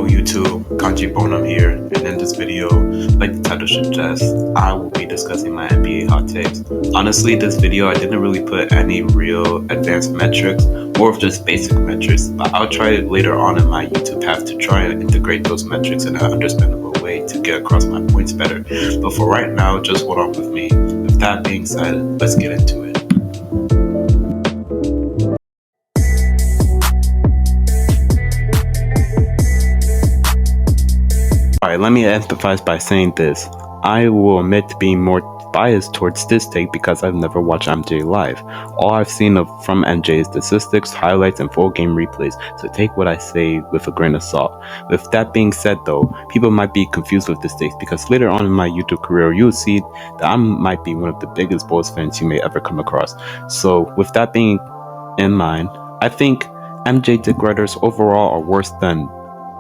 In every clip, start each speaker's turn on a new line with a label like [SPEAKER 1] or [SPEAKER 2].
[SPEAKER 1] Hello YouTube, Kanji Bonam here, and in this video, like the title suggests, I will be discussing my NBA hot takes. Honestly, this video I didn't really put any real advanced metrics, more of just basic metrics, but I'll try it later on in my YouTube path to try and integrate those metrics in an understandable way to get across my points better. But for right now, just hold on with me. With that being said, let's get into it. Alright, let me emphasize by saying this. I will admit to being more biased towards this take because I've never watched MJ live. All I've seen from MJ is the statistics, highlights, and full game replays, so take what I say with a grain of salt. With that being said though, people might be confused with this take because later on in my YouTube career, you'll see that I might be one of the biggest Bulls fans you may ever come across. So with that being in mind, I think MJ dick writers overall are worse than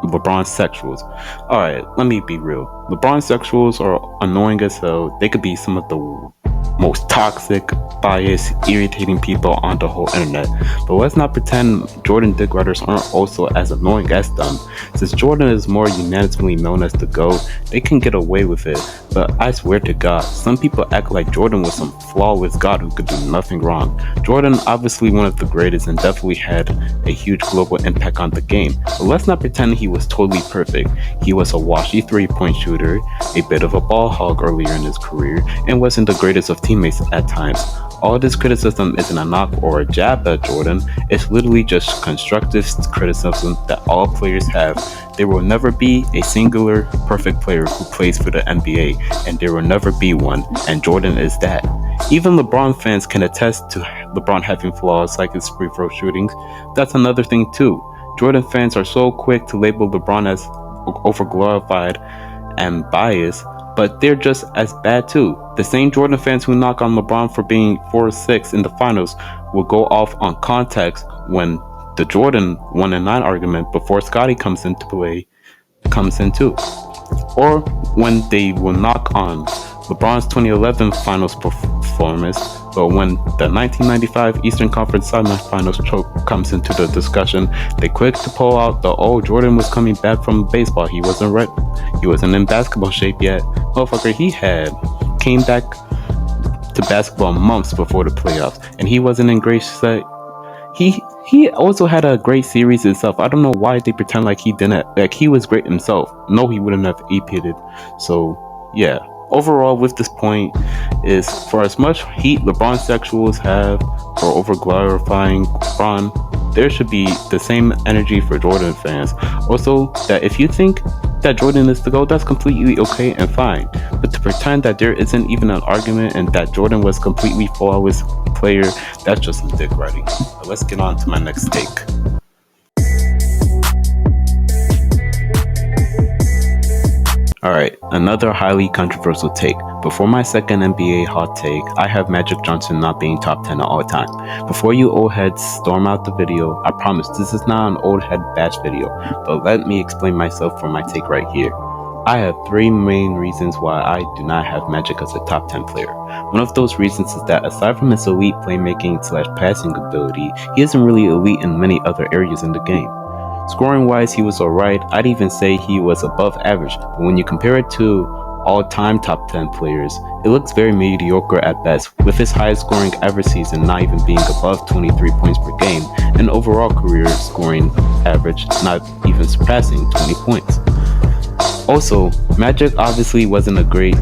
[SPEAKER 1] LeBron sexuals. Alright, let me be real. LeBron sexuals are annoying as hell. They could be some of the most toxic, biased, irritating people on the whole internet. But let's not pretend Jordan dick writers aren't also as annoying as them. Since Jordan is more unanimously known as the GOAT, they can get away with it. But I swear to God, some people act like Jordan was some flawless god who could do nothing wrong. Jordan, obviously one of the greatest and definitely had a huge global impact on the game. But let's not pretend he was totally perfect. He was a washy three-point shooter, a bit of a ball hog earlier in his career, and wasn't the greatest of teammates at times. All this criticism isn't a knock or a jab at Jordan, it's literally just constructive criticism that all players have. There will never be a singular perfect player who plays for the NBA, and there will never be one, and Jordan is that. Even LeBron fans can attest to LeBron having flaws like his free throw shootings. That's another thing too. Jordan fans are so quick to label LeBron as overglorified and biased, but they're just as bad too. The same Jordan fans who knock on LeBron for being 4-6 in the finals will go off on context when the Jordan 1-9 argument before Scottie comes into play comes in too. Or when they will knock on LeBron's 2011 finals performance, but when the 1995 Eastern Conference semifinals choke comes into the discussion, they quick to pull out the Jordan was coming back from baseball. He wasn't ready. He wasn't in basketball shape yet. Motherfucker, he came back to basketball months before the playoffs, and he wasn't in great shape. He also had a great series himself. I don't know why they pretend like he didn't. Like he was great himself. No, he wouldn't have EP'd. So yeah. Overall, with this point is for as much heat LeBron sexuals have for over glorifying LeBron, there should be the same energy for Jordan fans. Also, that if you think that Jordan is the GOAT, that's completely okay and fine. But to pretend that there isn't even an argument and that Jordan was completely flawless player, that's just some dick writing. But let's get on to my next take. Alright, another highly controversial take. Before my second NBA hot take, I have Magic Johnson not being top 10 all time. Before you old heads storm out the video, I promise this is not an old head bash video, but let me explain myself for my take right here. I have three main reasons why I do not have Magic as a top 10 player. One of those reasons is that aside from his elite playmaking / passing ability, he isn't really elite in many other areas in the game. Scoring wise, he was alright. I'd even say he was above average, but when you compare it to all-time top 10 players, it looks very mediocre at best, with his highest scoring ever season not even being above 23 points per game, and overall career scoring average not even surpassing 20 points. Also, Magic obviously wasn't a great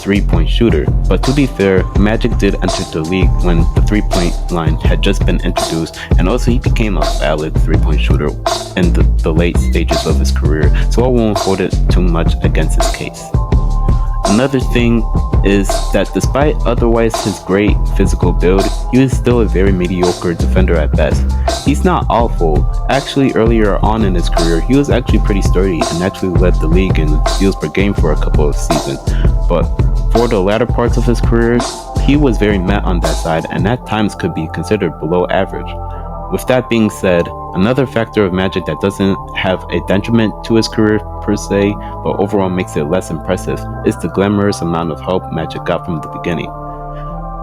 [SPEAKER 1] three-point shooter, but to be fair, Magic did enter the league when the three-point line had just been introduced, and also he became a valid three-point shooter in the late stages of his career, so I won't hold it too much against his case. Another thing is that despite otherwise his great physical build, he was still a very mediocre defender at best. He's not awful. Actually, earlier on in his career, he was actually pretty sturdy and actually led the league in steals per game for a couple of seasons. But for the latter parts of his career, he was very meh on that side and at times could be considered below average. With that being said, another factor of Magic that doesn't have a detriment to his career per se, but overall makes it less impressive, is the glamorous amount of help Magic got from the beginning.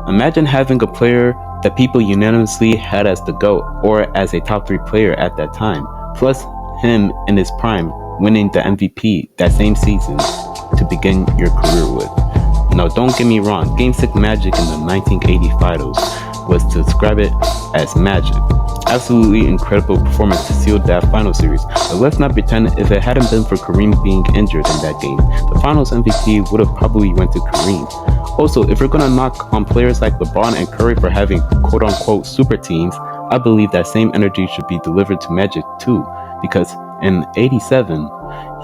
[SPEAKER 1] Imagine having a player that people unanimously had as the GOAT or as a top 3 player at that time, plus him in his prime, winning the MVP that same season to begin your career with. Now, don't get me wrong, Game 6 Magic in the 1980 finals was to describe it as magic. Absolutely incredible performance to seal that final series, but let's not pretend if it hadn't been for Kareem being injured in that game, the finals MVP would have probably went to Kareem. Also, if we're gonna knock on players like LeBron and Curry for having quote-unquote super teams, I believe that same energy should be delivered to Magic too, because in '87,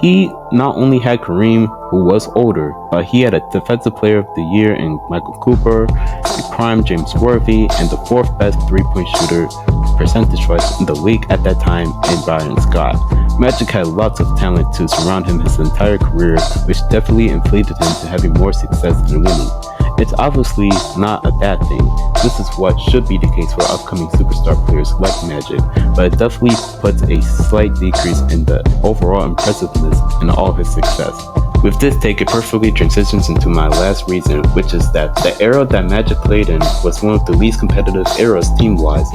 [SPEAKER 1] he not only had Kareem, who was older, but he had a Defensive Player of the Year in Michael Cooper, the prime James Worthy, and the fourth best three-point shooter percentage-wise in the league at that time in Byron Scott. Magic had lots of talent to surround him his entire career, which definitely inflated him to having more success than winning. It's obviously not a bad thing. This is what should be the case for upcoming superstar players like Magic, but it definitely puts a slight decrease in the overall impressiveness in all his success. With this take, it perfectly transitions into my last reason, which is that the era that Magic played in was one of the least competitive eras team-wise.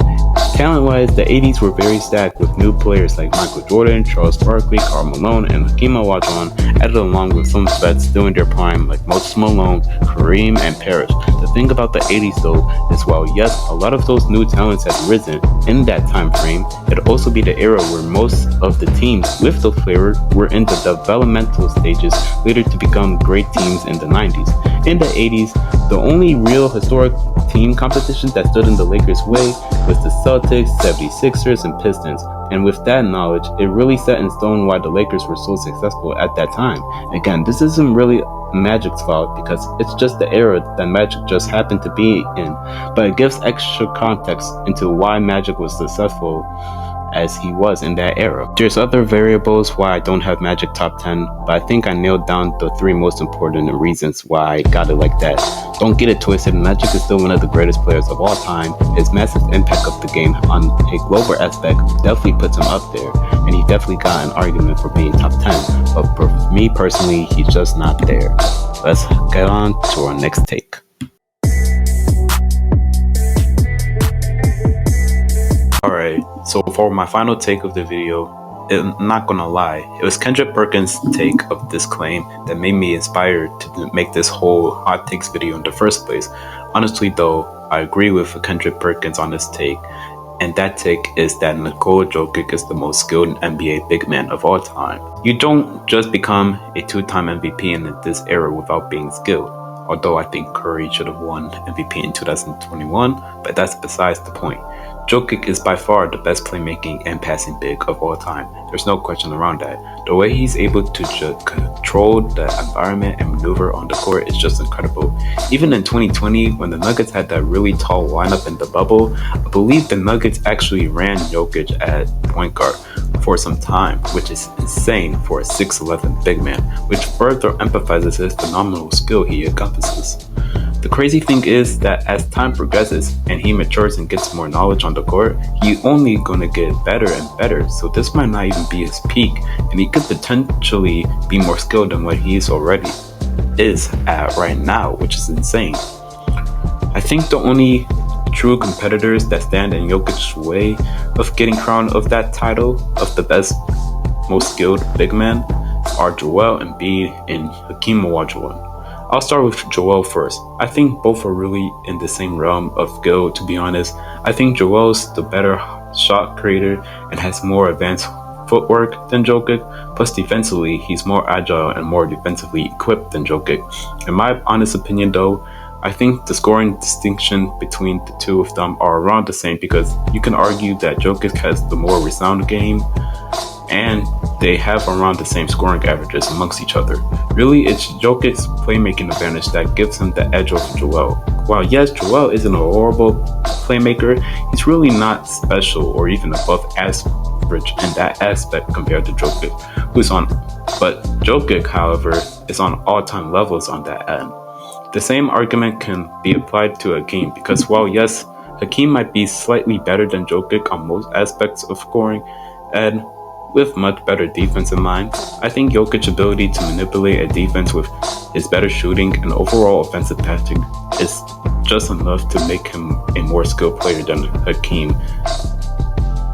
[SPEAKER 1] Talent-wise, the 80s were very stacked with new players like Michael Jordan, Charles Barkley, Karl Malone, and Hakeem Olajuwon, added along with some vets still in their prime like Moses Malone, Kareem, and Parrish. The thing about the 80s though is while yes, a lot of those new talents had risen in that time frame, it'd also be the era where most of the teams with those players were in the developmental stages later to become great teams in the 90s. In the 80s, the only real historic team competition that stood in the Lakers' way was the Celtics, 76ers, and Pistons. And with that knowledge, it really set in stone why the Lakers were so successful at that time. Again, this isn't really Magic's fault because it's just the era that Magic just happened to be in, but it gives extra context into why Magic was successful as he was in that era. There's other variables why I don't have Magic top 10, but I think I nailed down the three most important reasons why I got it like that. Don't get it twisted, Magic is still one of the greatest players of all time. His massive impact of the game on a global aspect definitely puts him up there, and he definitely got an argument for being top 10, but for me personally, he's just not there. Let's get on to our next take. Alright, so for my final take of the video, I'm not gonna lie, it was Kendrick Perkins' take of this claim that made me inspired to make this whole hot takes video in the first place. Honestly though, I agree with Kendrick Perkins on this take, and that take is that Nikola Jokic is the most skilled NBA big man of all time. You don't just become a two-time MVP in this era without being skilled. Although I think Curry should have won MVP in 2021, but that's besides the point. Jokic is by far the best playmaking and passing big of all time. There's no question around that. The way he's able to control the environment and maneuver on the court is just incredible. Even in 2020, when the Nuggets had that really tall lineup in the bubble, I believe the Nuggets actually ran Jokic at point guard for some time, which is insane for a 6'11 big man, which further emphasizes his phenomenal skill he encompasses. The crazy thing is that as time progresses and he matures and gets more knowledge on the court, he's only gonna get better and better, so this might not even be his peak, and he could potentially be more skilled than what he is already at right now, which is insane. I think the only true competitors that stand in Jokic's way of getting crowned of that title of the best, most skilled big man are Joel Embiid and Hakeem Olajuwon. I'll start with Joel first. I think both are really in the same realm of skill, to be honest. I think Joel's the better shot creator and has more advanced footwork than Jokic, plus defensively, he's more agile and more defensively equipped than Jokic. In my honest opinion though, I think the scoring distinction between the two of them are around the same because you can argue that Jokic has the more resound game and they have around the same scoring averages amongst each other. Really, it's Jokic's playmaking advantage that gives him the edge over Joel. While yes, Joel isn't a horrible playmaker, he's really not special or even above average in that aspect compared to Jokic, but Jokic, however, is on all-time levels on that end. The same argument can be applied to Hakeem because while yes, Hakeem might be slightly better than Jokic on most aspects of scoring, and with much better defense in mind, I think Jokic's ability to manipulate a defense with his better shooting and overall offensive passing is just enough to make him a more skilled player than Hakeem.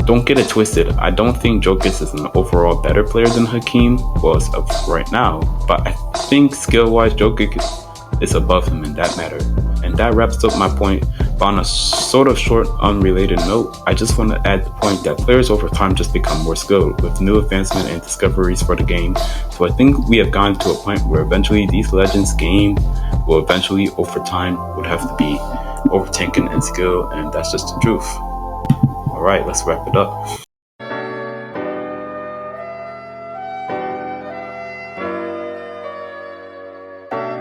[SPEAKER 1] don't get it twisted. I don't think Jokic is an overall better player than Hakeem was of right now, but I think skill-wise, Jokic is above him in that matter. And that wraps up my point. But on a sort of short, unrelated note, I just want to add the point that players over time just become more skilled with new advancement and discoveries for the game. So I think we have gotten to a point where eventually these legends' game will eventually, over time, would have to be overtaken in skill, and that's just the truth. Alright, let's wrap it up.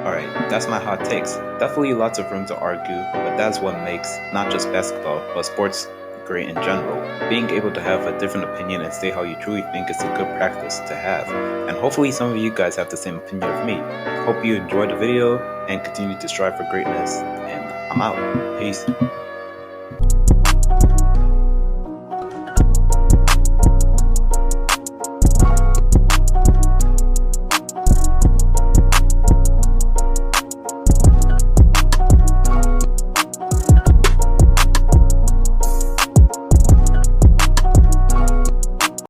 [SPEAKER 1] Alright, that's my hot takes. Definitely lots of room to argue, but that's what makes not just basketball, but sports great in general. Being able to have a different opinion and say how you truly think is a good practice to have. And hopefully some of you guys have the same opinion of me. Hope you enjoyed the video and continue to strive for greatness. And I'm out. Peace.